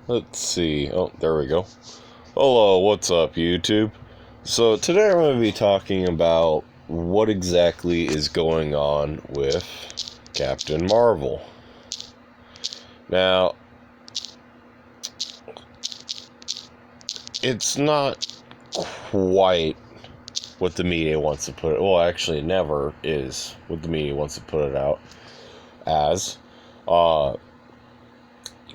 Let's see. Oh, there we go. Hello, what's up, YouTube? So, today I'm going to be talking about what exactly is going on with Captain Marvel. Now, it's not quite what the media wants to put it. Well, actually, it never is what the media wants to put it out as.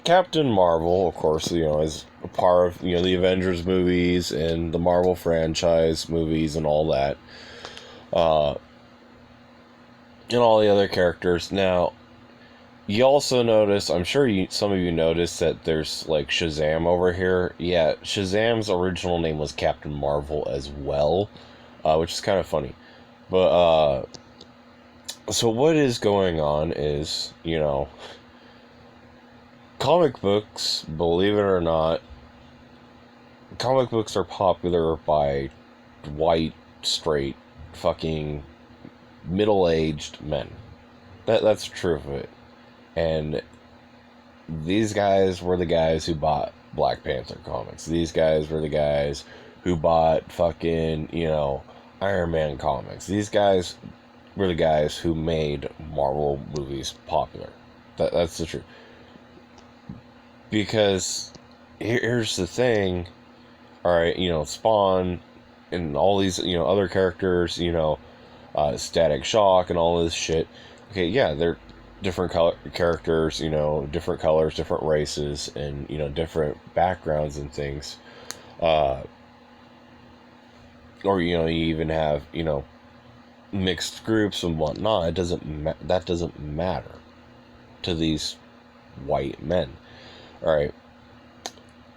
Captain Marvel, of course, is a part of, the Avengers movies and the Marvel franchise movies and all that. And all the other characters. Now, you also notice, I'm sure some of you noticed that there's, like, Shazam over here. Yeah, Shazam's original name was Captain Marvel as well, which is kind of funny. But, so what is going on is, comic books, believe it or not, comic books are popular by white, straight, fucking middle-aged men. That's the truth of it. And these guys were the guys who bought Black Panther comics. These guys were the guys who bought fucking, Iron Man comics. These guys were the guys who made Marvel movies popular. That's the truth. Because here's the thing, alright, Spawn and all these, other characters, Static Shock and all this shit. Okay, yeah, they're different characters, different colors, different races, and, different backgrounds and things. Or, you even have, mixed groups and whatnot. That doesn't matter to these white men. Alright,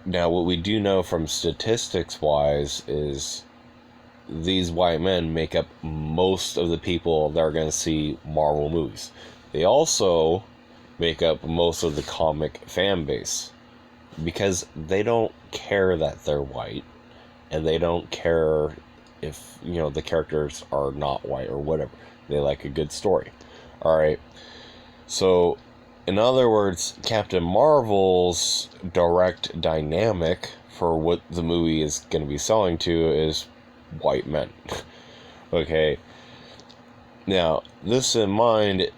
now what we do know from statistics-wise is these white men make up most of the people that are going to see Marvel movies. They also make up most of the comic fan base, because they don't care that they're white, and they don't care if, the characters are not white or whatever. They like a good story. Alright, so in other words, Captain Marvel's direct dynamic for what the movie is going to be selling to is white men. Okay. Now, this in mind,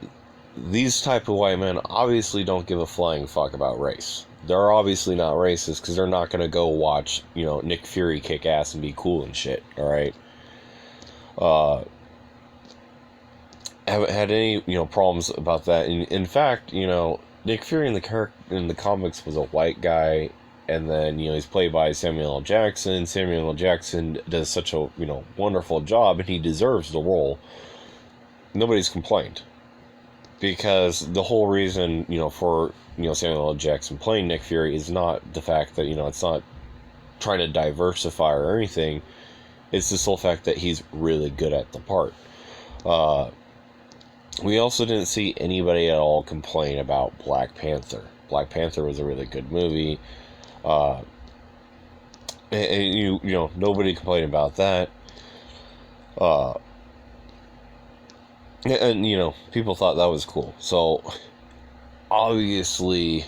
these type of white men obviously don't give a flying fuck about race. They're obviously not racist because they're not going to go watch, Nick Fury kick ass and be cool and shit. Alright? Haven't had any problems about that. In fact, Nick Fury in the comics was a white guy, and then he's played by Samuel L. Jackson. Samuel L. Jackson does such a wonderful job, and he deserves the role. Nobody's complained, because the whole reason for Samuel L. Jackson playing Nick Fury is not the fact that it's not trying to diversify or anything. It's the sole fact that he's really good at the part. We also didn't see anybody at all complain about Black Panther. Black Panther was a really good movie. And nobody complained about that. And people thought that was cool. So, obviously,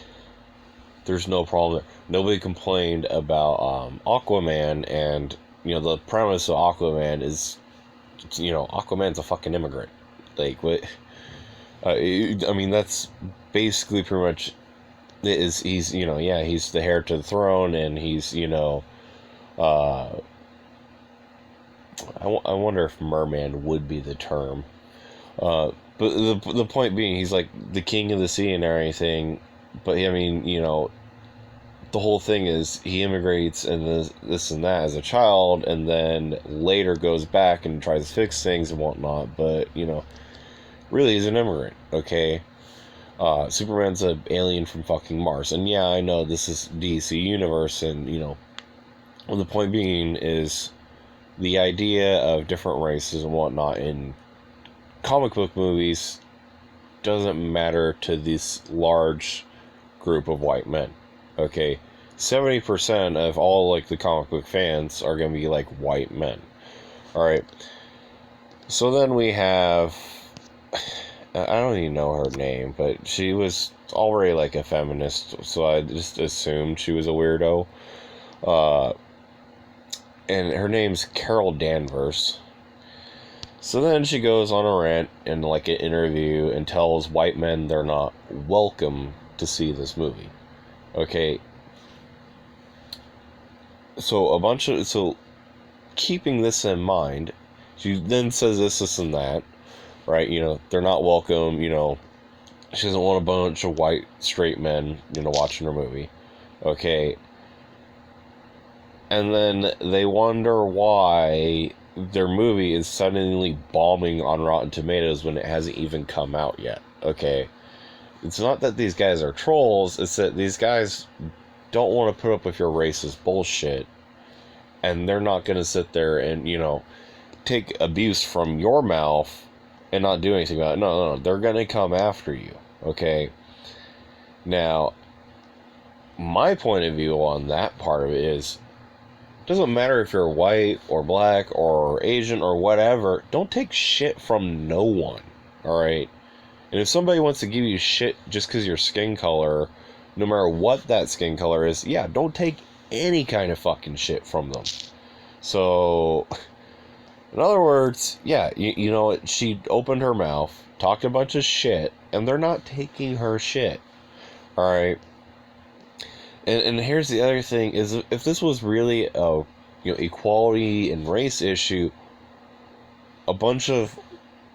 there's no problem there. Nobody complained about Aquaman, and, the premise of Aquaman is, Aquaman's a fucking immigrant. Like, what? That's basically pretty much he's he's the heir to the throne, and he's I wonder if merman would be the term, but the point being, he's like the king of the sea and everything. But the whole thing is he immigrates and this and that as a child, and then later goes back and tries to fix things and whatnot. But really, he's an immigrant, okay? Superman's an alien from fucking Mars. And yeah, I know this is DC Universe, and, well, the point being is the idea of different races and whatnot in comic book movies doesn't matter to this large group of white men, okay? 70% of all, like, the comic book fans are going to be, like, white men. Alright? So then we have I don't even know her name, but she was already like a feminist, so I just assumed she was a weirdo. Uh, and her name's Carol Danvers. So then she goes on a rant in like an interview and tells white men they're not welcome to see this movie. Okay. So keeping this in mind, she then says this and that, right? They're not welcome, she doesn't want a bunch of white straight men, watching her movie. Okay. And then they wonder why their movie is suddenly bombing on Rotten Tomatoes when it hasn't even come out yet. Okay. It's not that these guys are trolls, it's that these guys don't want to put up with your racist bullshit. And they're not going to sit there and, take abuse from your mouth and not do anything about it. No, they're going to come after you. Okay. Now, my point of view on that part of it is, it doesn't matter if you're white or black or Asian or whatever, don't take shit from no one. Alright? And if somebody wants to give you shit just because your skin color, no matter what that skin color is, yeah, don't take any kind of fucking shit from them. So, in other words, yeah, you know what, she opened her mouth, talked a bunch of shit, and they're not taking her shit. Alright? And here's the other thing, is if this was really a equality and race issue, a bunch of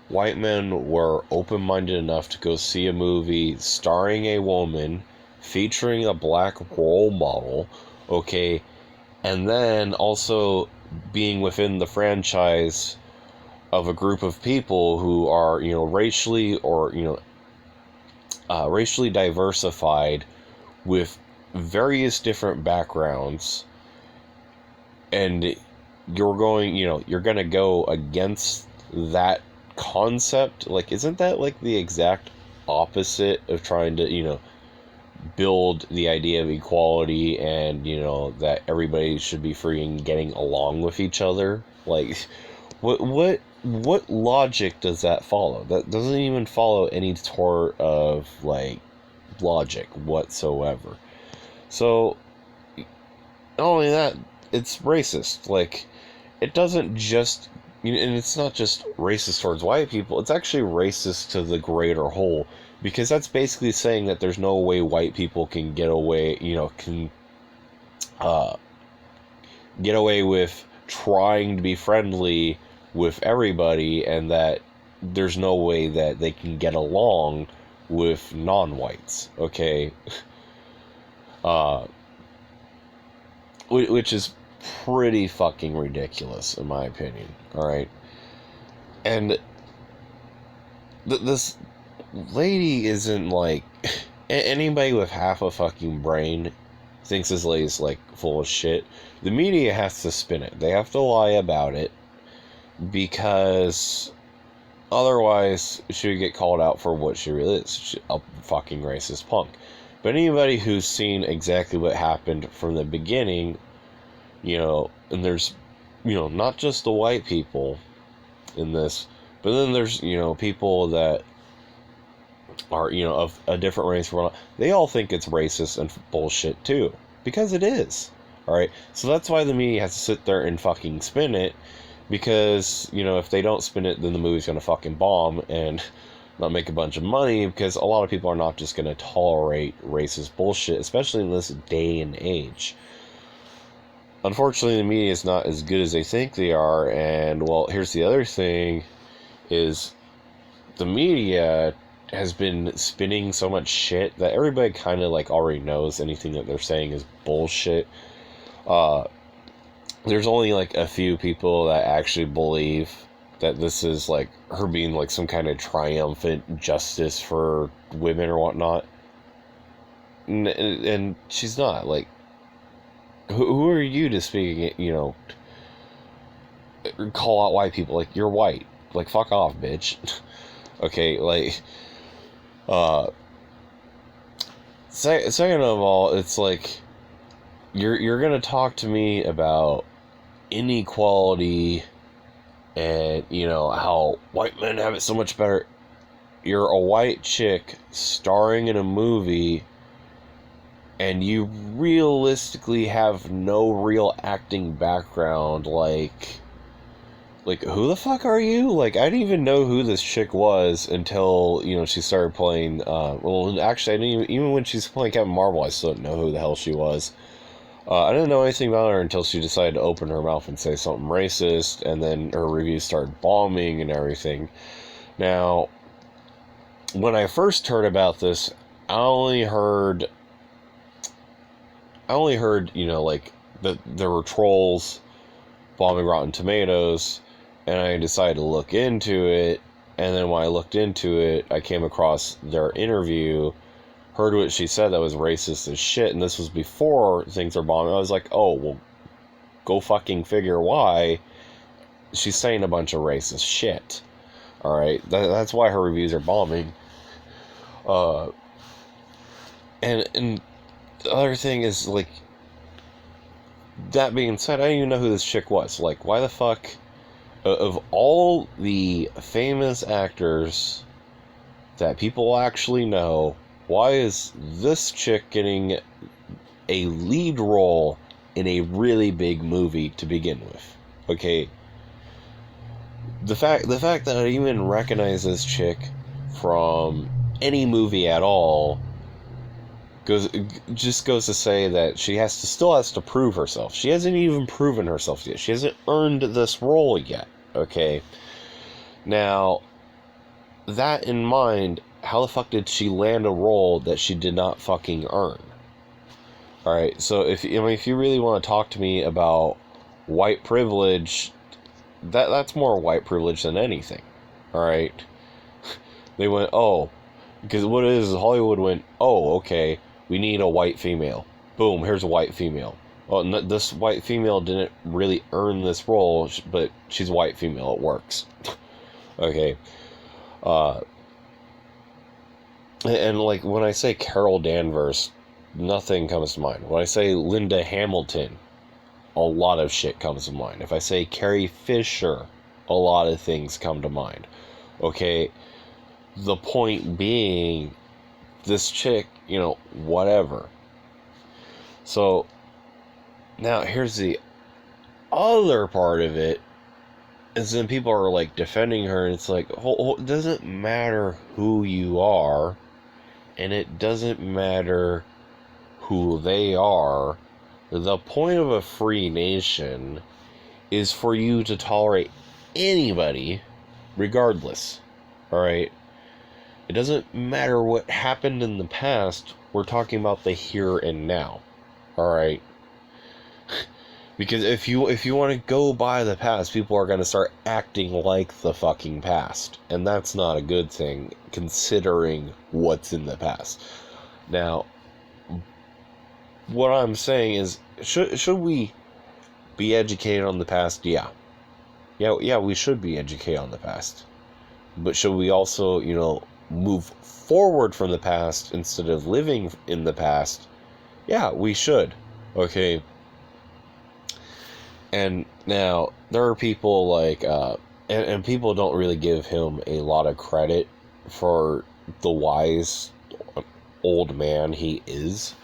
white men were open-minded enough to go see a movie starring a woman, featuring a black role model, okay, and then also being within the franchise of a group of people who are, racially or, racially diversified with various different backgrounds, and you're going to go against that concept. Like, isn't that like the exact opposite of trying to, build the idea of equality and, that everybody should be free and getting along with each other? Like, what logic does that follow? That doesn't even follow any sort of, like, logic whatsoever. So, not only that, it's racist. Like, it doesn't just, and it's not just racist towards white people, it's actually racist to the greater whole. Because that's basically saying that there's no way white people can get away, get away with trying to be friendly with everybody, and that there's no way that they can get along with non-whites, okay? Which is pretty fucking ridiculous, in my opinion, alright? And this lady isn't like... Anybody with half a fucking brain thinks this lady's, like, full of shit. The media has to spin it. They have to lie about it, because otherwise she would get called out for what she really is, a fucking racist punk. But anybody who's seen exactly what happened from the beginning, and there's, not just the white people in this, but then there's, people that are, of a different race, they all think it's racist and bullshit too, because it is. Alright, so that's why the media has to sit there and fucking spin it, because, if they don't spin it, then the movie's gonna fucking bomb and not make a bunch of money, because a lot of people are not just gonna tolerate racist bullshit, especially in this day and age. Unfortunately, the media is not as good as they think they are, and, well, here's the other thing, is the media has been spinning so much shit that everybody kind of, like, already knows anything that they're saying is bullshit. There's only, like, a few people that actually believe that this is, like, her being, like, some kind of triumphant justice for women or whatnot. And she's not. Like, who are you to speak, call out white people? Like, you're white. Like, fuck off, bitch. Okay, like, second of all, it's like, you're gonna talk to me about inequality and, how white men have it so much better. you're a white chick starring in a movie, and you realistically have no real acting background, like who the fuck are you? Like, I didn't even know who this chick was until, she started playing, well, actually, I didn't even when she's playing Captain Marvel, I still didn't know who the hell she was. I didn't know anything about her until she decided to open her mouth and say something racist, and then her reviews started bombing and everything. Now, when I first heard about this, I only heard, like, that there were trolls bombing Rotten Tomatoes, and I decided to look into it, and then when I looked into it, I came across their interview, heard what she said that was racist as shit, and this was before things were bombing. I was like, oh, well, go fucking figure why. She's saying a bunch of racist shit. Alright, that's why her reviews are bombing. And the other thing is, like, that being said, I didn't even know who this chick was. Like, why the fuck, of all the famous actors that people actually know, why is this chick getting a lead role in a really big movie to begin with? Okay, the fact that I even recognize this chick from any movie at all just goes to say that she still has to prove herself. She hasn't even proven herself yet. She hasn't earned this role yet. Okay, now, that in mind, how the fuck did she land a role that she did not fucking earn? Alright, so if you really want to talk to me about white privilege, that's more white privilege than anything. Alright? They went, oh, because what it is Hollywood went, oh, okay, we need a white female. Boom, here's a white female. Well, this white female didn't really earn this role, but she's a white female, it works. Okay. And like, when I say Carol Danvers, nothing comes to mind. When I say Linda Hamilton, a lot of shit comes to mind. If I say Carrie Fisher, a lot of things come to mind. Okay? The point being, this chick, whatever. So, now here's the other part of it, is then people are like defending her, and it's like, it doesn't matter who you are, and it doesn't matter who they are. The point of a free nation is for you to tolerate anybody, regardless. Alright? It doesn't matter what happened in the past, we're talking about the here and now. Alright? Because if you want to go by the past, people are going to start acting like the fucking past. And that's not a good thing, considering what's in the past. Now, what I'm saying is, should we be educated on the past? Yeah. Yeah, we should be educated on the past. But should we also, move forward from the past instead of living in the past? Yeah, we should. Okay. And now, there are people like, and people don't really give him a lot of credit for the wise old man he is.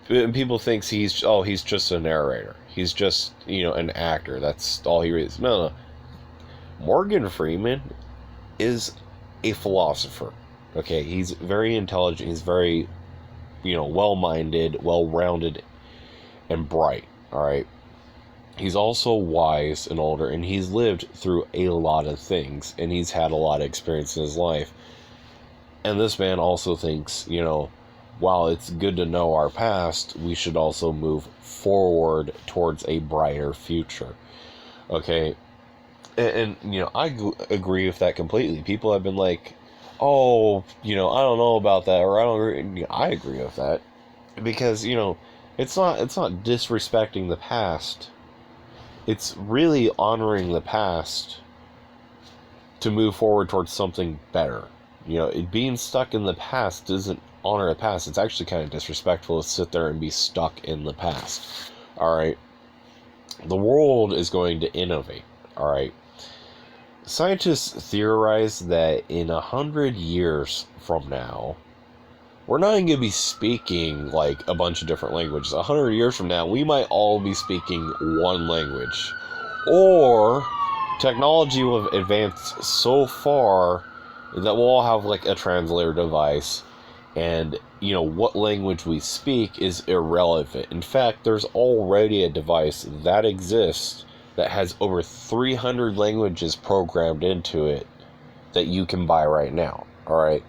People think he's just a narrator. He's just, an actor. That's all he is. No. Morgan Freeman is a philosopher. Okay, he's very intelligent. He's very, well-minded, well-rounded, and bright. Alright? He's also wise and older, and he's lived through a lot of things, and he's had a lot of experience in his life. And this man also thinks, while it's good to know our past, we should also move forward towards a brighter future. Okay? And I agree with that completely. People have been like, oh, I don't know about that, or I don't agree. I agree with that. Because, it's not disrespecting the past. It's really honoring the past to move forward towards something better. Being stuck in the past doesn't honor the past. It's actually kind of disrespectful to sit there and be stuck in the past. Alright? The world is going to innovate. Alright? Scientists theorize that in 100 years from now, we're not going to be speaking like a bunch of different languages. 100 years from now, we might all be speaking one language. Or technology will have advanced so far that we'll all have like a translator device, and what language we speak is irrelevant. In fact, there's already a device that exists that has over 300 languages programmed into it that you can buy right now. All right,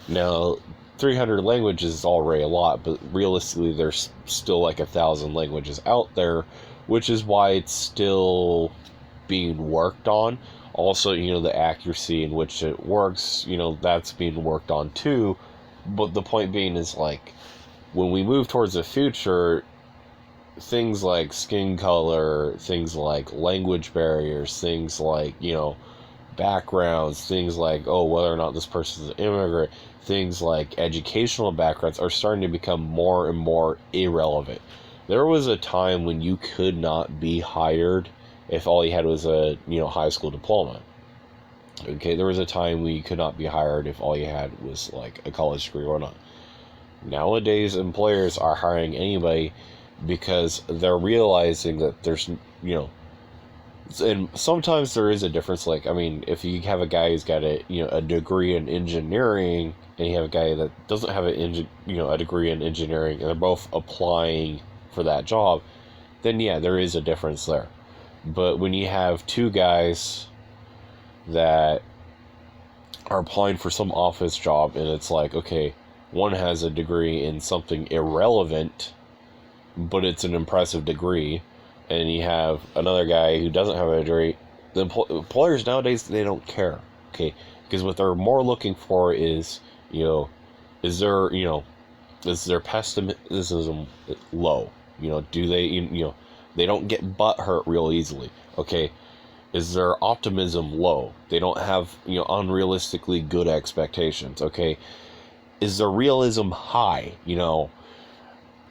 now 300 languages is already a lot, but realistically there's still like 1,000 languages out there, which is why it's still being worked on. Also, the accuracy in which it works, that's being worked on too. But the point being is, like, when we move towards the future, things like skin color, things like language barriers, things like, backgrounds, things like, whether or not this person's an immigrant, things like educational backgrounds are starting to become more and more irrelevant. There was a time when you could not be hired if all you had was a, high school diploma. Okay, there was a time when you could not be hired if all you had was like a college degree or not. Nowadays, employers are hiring anybody because they're realizing that there's, and sometimes there is a difference. Like, I mean, if you have a guy who's got a degree in engineering, and you have a guy that doesn't have a degree in engineering, and they're both applying for that job, then yeah, there is a difference there. But when you have two guys that are applying for some office job, and it's like, okay, one has a degree in something irrelevant, but it's an impressive degree, and you have another guy who doesn't have a degree, the employers nowadays, they don't care, okay? Because what they're more looking for is, is their pessimism low? Do they, they don't get butt hurt real easily, okay? Is their optimism low? They don't have, unrealistically good expectations, okay? Is their realism high?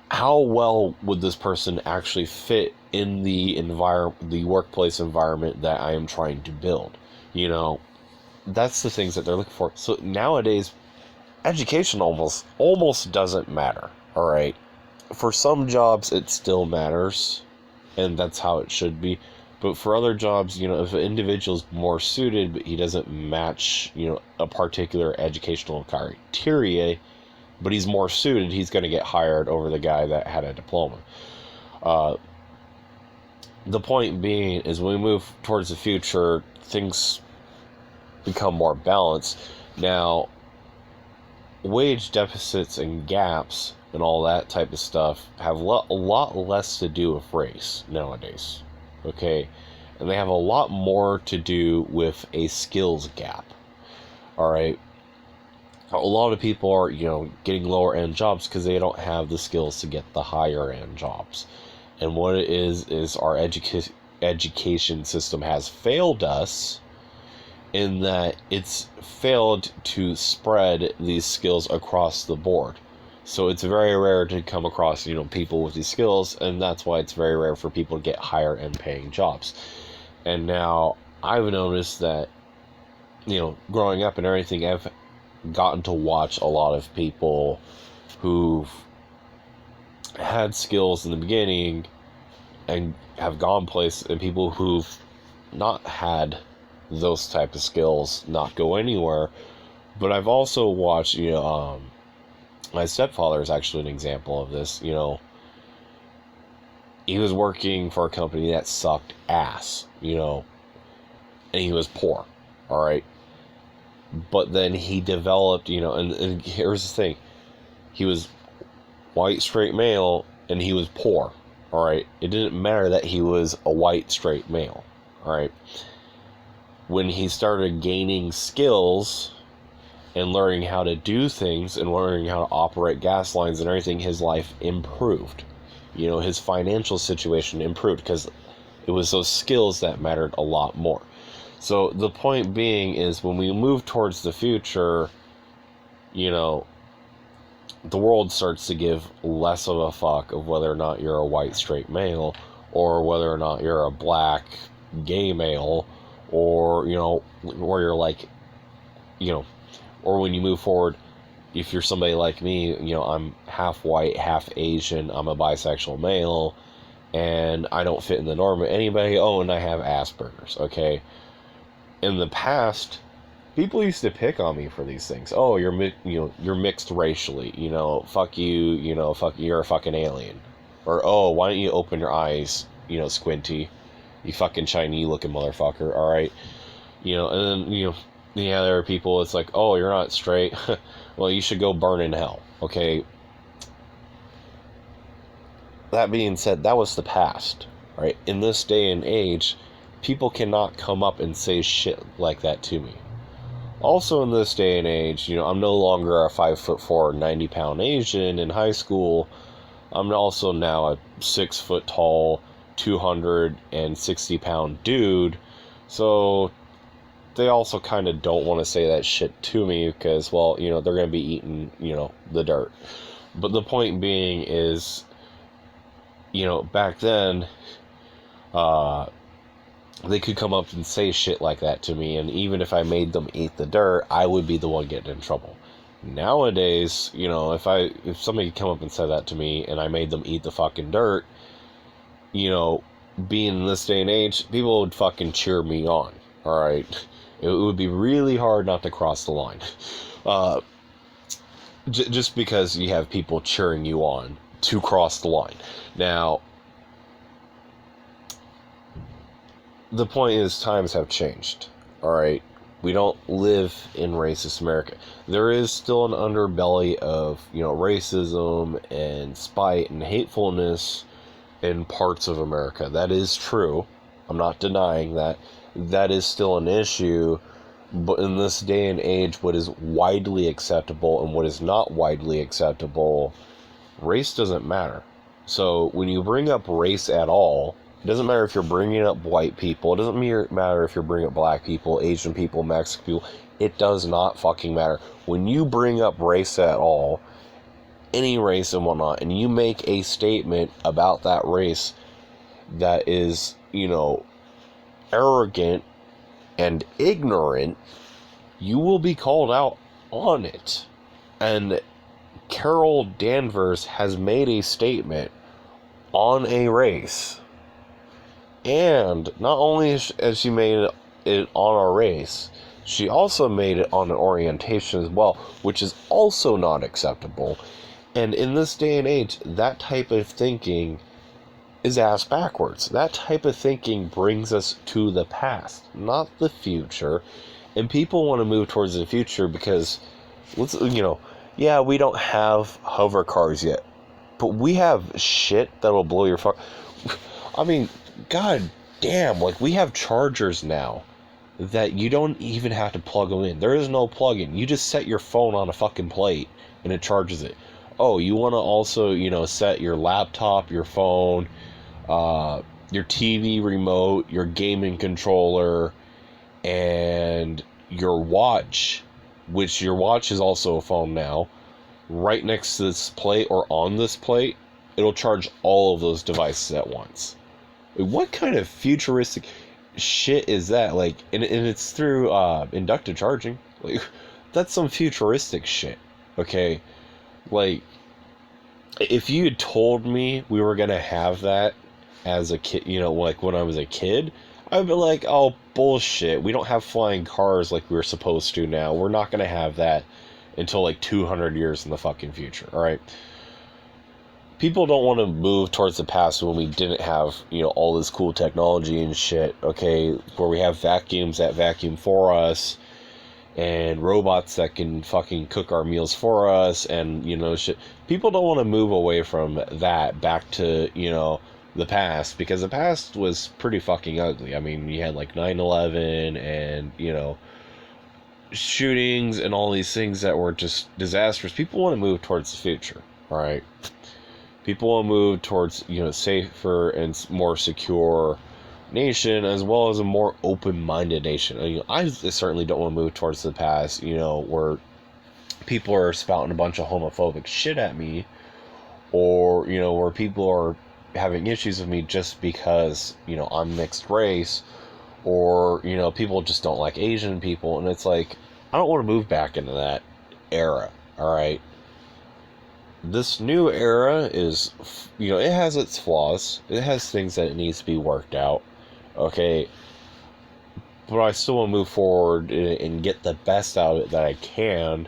How well would this person actually fit in the workplace environment that I am trying to build? That's the things that they're looking for. So nowadays, education almost doesn't matter, all right? For some jobs, it still matters, and that's how it should be. But for other jobs, if an individual's more suited, but he doesn't match, a particular educational criteria, but he's more suited, he's going to get hired over the guy that had a diploma. The point being is, when we move towards the future, things become more balanced. Now, wage deficits and gaps and all that type of stuff have a lot less to do with race nowadays. Okay, and they have a lot more to do with a skills gap. All right, a lot of people are getting lower end jobs because they don't have the skills to get the higher end jobs. And what it is our education system has failed us, in that it's failed to spread these skills across the board. So it's very rare to come across, people with these skills, and that's why it's very rare for people to get higher end paying jobs. And now I've noticed that, growing up and everything, I've gotten to watch a lot of people who've had skills in the beginning and have gone places, and people who've not had those type of skills not go anywhere. But I've also watched, my stepfather is actually an example of this. He was working for a company that sucked ass, and he was poor, all right? But then he developed, and here's the thing. He was white, straight male, and he was poor, all right? It didn't matter that he was a white, straight male, all right? When he started gaining skills and learning how to do things and learning how to operate gas lines and everything, his life improved. His financial situation improved because it was those skills that mattered a lot more. So the point being is, when we move towards the future, the world starts to give less of a fuck of whether or not you're a white straight male, or whether or not you're a black gay male, or, you know, where you're like, you know, or when you move forward, if you're somebody like me, you know, I'm half white, half Asian, I'm a bisexual male, and I don't fit in the norm of anybody. Oh, and I have Asperger's, okay? In the past, people used to pick on me for these things. Oh, you're mixed racially, you know, fuck you, you know, fuck, you're a fucking alien. Or, oh, why don't you open your eyes, you know, squinty, you fucking Chinese looking motherfucker, alright? You know, and then, you know, yeah, there are people, it's like, oh, you're not straight. Well, you should go burn in hell, okay? That being said, that was the past, right? In this day and age, people cannot come up and say shit like that to me. Also, in this day and age, you know, I'm no longer a 5'4", 90-pound Asian in high school. I'm also now a 6 foot tall, 260-pound dude. So they also kind of don't want to say that shit to me because, well, you know, they're going to be eating, you know, the dirt. But the point being is, you know, back then, they could come up and say shit like that to me, and even if I made them eat the dirt, I would be the one getting in trouble. Nowadays, you know, if somebody come up and said that to me and I made them eat the fucking dirt, you know, being in this day and age, people would fucking cheer me on, alright? It would be really hard not to cross the line. Just because you have people cheering you on to cross the line. Now, the point is, times have changed, alright? We don't live in racist America. There is still an underbelly of, you know, racism and spite and hatefulness in parts of America. That is true. I'm not denying that. That is still an issue. But in this day and age, what is widely acceptable and what is not widely acceptable, race doesn't matter. So when you bring up race at all, it doesn't matter if you're bringing up white people. It doesn't matter if you're bringing up black people, Asian people, Mexican people. It does not fucking matter. When you bring up race at all, any race and whatnot, and you make a statement about that race that is, you know, arrogant and ignorant, you will be called out on it. And Carol Danvers has made a statement on a race. And not only has she made it on a race, she also made it on an orientation as well, which is also not acceptable. And in this day and age, that type of thinking is ass backwards. That type of thinking brings us to the past, not the future. And people want to move towards the future because, you know, yeah, we don't have hover cars yet, but we have shit that'll blow your fuck. I mean, god damn, like, we have chargers now that you don't even have to plug them in. There is no plug-in. You just set your phone on a fucking plate and it charges it. Oh, you want to also, you know, set your laptop, your phone, your TV remote, your gaming controller, and your watch, which your watch is also a phone now, right next to this plate or on this plate. It'll charge all of those devices at once. What kind of futuristic shit is that? Like, and it's through inductive charging. Like, that's some futuristic shit. Okay, like, if you had told me we were gonna have that as a kid, you know, like when I was a kid, I'd be like, oh, bullshit. We don't have flying cars like we were supposed to now. We're not gonna have that until like 200 years in the fucking future. All right. People don't want to move towards the past when we didn't have, you know, all this cool technology and shit, okay, where we have vacuums that vacuum for us, and robots that can fucking cook our meals for us, and, you know, shit. People don't want to move away from that back to, you know, the past, because the past was pretty fucking ugly. I mean, you had, like, 9/11, and, you know, shootings, and all these things that were just disastrous. People want to move towards the future, alright? People will move towards, you know, safer and more secure nation, as well as a more open-minded nation. You know, I certainly don't want to move towards the past, you know, where people are spouting a bunch of homophobic shit at me, or, you know, where people are having issues with me just because, you know, I'm mixed race, or, you know, people just don't like Asian people, and it's like, I don't want to move back into that era. All right, this new era is, you know, it has its flaws, it has things that it needs to be worked out, okay, but I still want to move forward and get the best out of it that I can.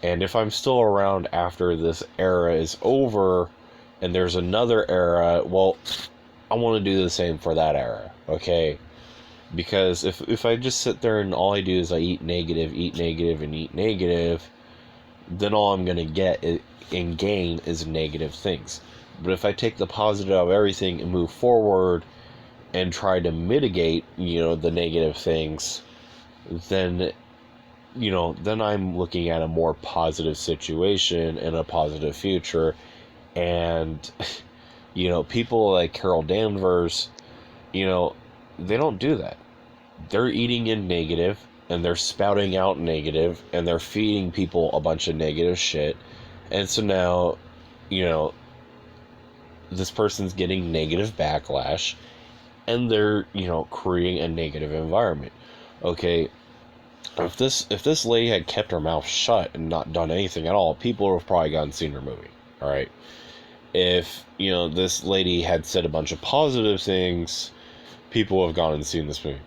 And if I'm still around after this era is over and there's another era, well, I want to do the same for that era, okay? Because if I just sit there and all I do is I eat negative, and eat negative, then all I'm going to get and gain is negative things. But if I take the positive out of everything and move forward and try to mitigate, you know, the negative things, then, you know, then I'm looking at a more positive situation and a positive future. And, you know, people like Carol Danvers, you know, they don't do that. They're eating in negative, and they're spouting out negative, and they're feeding people a bunch of negative shit. And so now, you know, this person's getting negative backlash, and they're, you know, creating a negative environment. Okay, if this lady had kept her mouth shut and not done anything at all, people would have probably gone and seen her movie. All right, if, you know, this lady had said a bunch of positive things, people would have gone and seen this movie.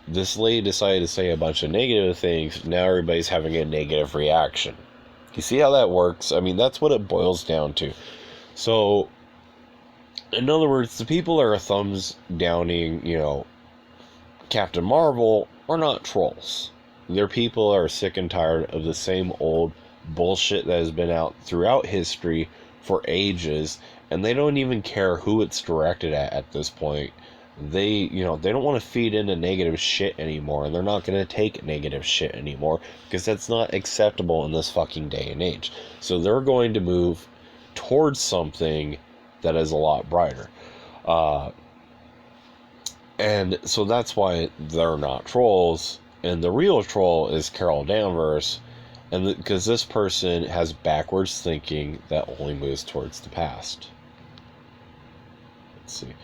This lady decided to say a bunch of negative things. Now everybody's having a negative reaction. You see how that works? I mean, that's what it boils down to. So, in other words, the people that are thumbs downing, you know, Captain Marvel are not trolls. They're people that are sick and tired of the same old bullshit that has been out throughout history for ages, and they don't even care who it's directed at this point. They, you know, they don't want to feed into negative shit anymore, and they're not going to take negative shit anymore, because that's not acceptable in this fucking day and age. So they're going to move towards something that is a lot brighter. And so that's why they're not trolls. And the real troll is Carol Danvers. And because this person has backwards thinking that only moves towards the past. Let's see.